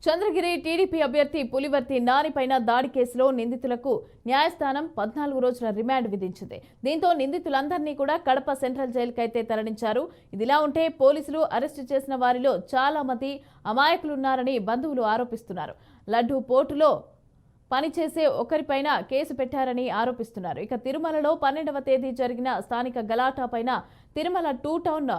Chandragiri TDP అభ్యర్థి పులివర్తి నానిపైన దాడి కేసులో నిందితులకు న్యాయస్థానం 14 రోజుల రిమాండ్ విధించింది. దీంతో నిందితులందరినీ కూడా కడప సెంట్రల్ జైలుకైతే తరలించారు. ఇదిలా ఉంటే పోలీసులు అరెస్టు చేసిన వారిలో చాలా మంది అమాయకులున్నారని బంధువులు ఆరోపిస్తున్నారు. లడ్డూ పోర్టులో పనిచేసే ఒకరిపైన కేసు పెట్టారని ఆరోపిస్తున్నారు. ఇక తిరుమలలో 12వ తేదీ జరిగిన స్థానిక గలాటాపైన తిరుమల 2 టౌన్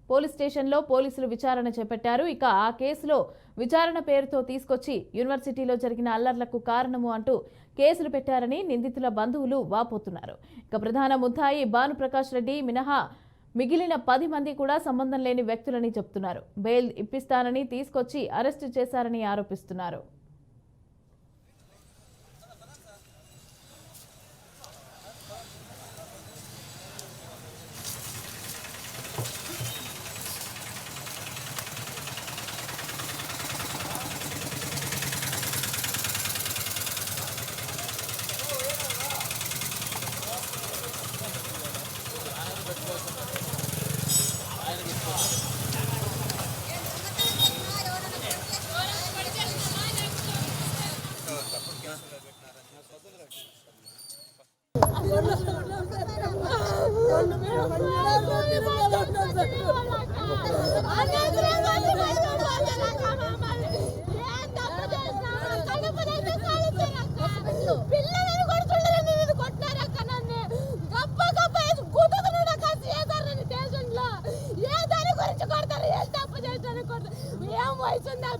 పోలీస్ స్టేషన్లో పోలీసులు విచారణ చేపట్టారు. ఇక ఆ కేసులో విచారణ పేరుతో తీసుకొచ్చి యూనివర్సిటీలో జరిగిన అల్లర్లకు కారణము అంటూ కేసులు పెట్టారని నిందితుల బంధువులు వాపోతున్నారు. ఇక ప్రధాన ముద్దాయి భానుప్రకాష్ రెడ్డి మినహా మిగిలిన 10 మంది కూడా సంబంధం లేని వ్యక్తులని చెప్తున్నారు. బెయిల్ ఇప్పిస్తానని తీసుకొచ్చి అరెస్టు చేశారని ఆరోపిస్తున్నారు.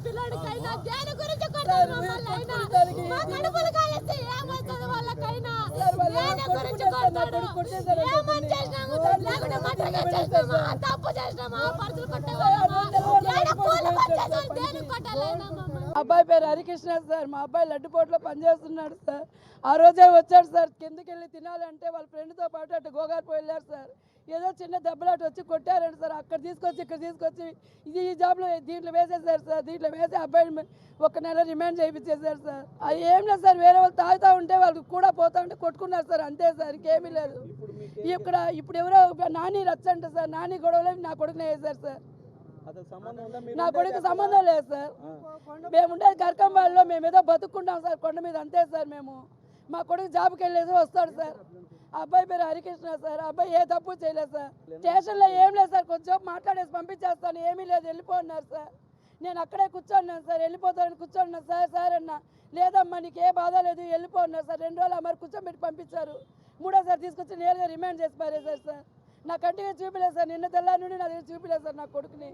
పిల్లడికైనా దేని గురించి కొడతారు మమ్మల్ని మా కడుపులు కాలేస్తే ఏమవుతుంది వాళ్ళకైనా దేని గురించి కొడతారు ఏమని చేసినాము లేకుంటే మటగా చేసినామా తప్పు చేసినామా పరుచులు కొట్టేవాళ్ళమా దేని కొట్టాలైనా అబ్బాయి పేరు హరికృష్ణ సార్. మా అబ్బాయి లడ్డుపోట్లో పనిచేస్తున్నాడు సార్. ఆ రోజే వచ్చాడు సార్. కిందకి వెళ్ళి తినాలంటే వాళ్ళ ఫ్రెండ్తో పాటు అటు గోగారిపో వెళ్ళారు సార్. ఏదో చిన్న దెబ్బలాట వచ్చి కొట్టారండి సార్. అక్కడ తీసుకొచ్చి ఇక్కడ తీసుకొచ్చి ఈ జాబ్లో దీంట్లో వేసేసారు సార్. దీంట్లో వేసి అబ్బాయిని 1 నెల రిమాండ్ చేయించేసారు సార్. అది ఏం లేదు సార్. వేరే వాళ్ళు తాగుతూ ఉంటే వాళ్ళు కూడా పోతా ఉంటే కొట్టుకున్నారు సార్. అంతే సార్, ఇంకేమీ లేదు. ఇప్పుడు ఎవరో నాని రచ్చంట సార్. నాని గొడవలో నా కొడుకునే వేశారు సార్. నా కొడుకు సంబంధం లేదు సార్. మేము ఉండేది కరకంబాల్లో. మేము ఏదో బతుక్కుంటాం సార్ కొండ మీద, అంతే సార్. మేము మా కొడుకు జాబ్కి వెళ్ళేసి వస్తాడు సార్. అబ్బాయి పేరు హరికృష్ణ సార్. అబ్బాయి ఏ తప్పు చేయలేదు సార్. స్టేషన్లో ఏం లేదు సార్. కొంచెం మాట్లాడేసి పంపించేస్తాను, ఏమీ లేదు వెళ్ళిపోన్నారు సార్. నేను అక్కడే కూర్చోన్నాను సార్. వెళ్ళిపోతానని కూర్చోన్నాను సార్. సార్ అన్న లేదమ్మా నీకు ఏ బాధ లేదు వెళ్ళిపోన్నారు సార్. 2 రోజులు మరి కూర్చోబెట్టి పంపించారు. 3ఓసారి తీసుకొచ్చి నేరుగా రిమాండ్ చేసి పారేశారు సార్. నా కంటిగా చూపిలేదు సార్. నిన్న తెల్లారి నుండి నా దగ్గర చూపిలేదు సార్ నా కొడుకుని.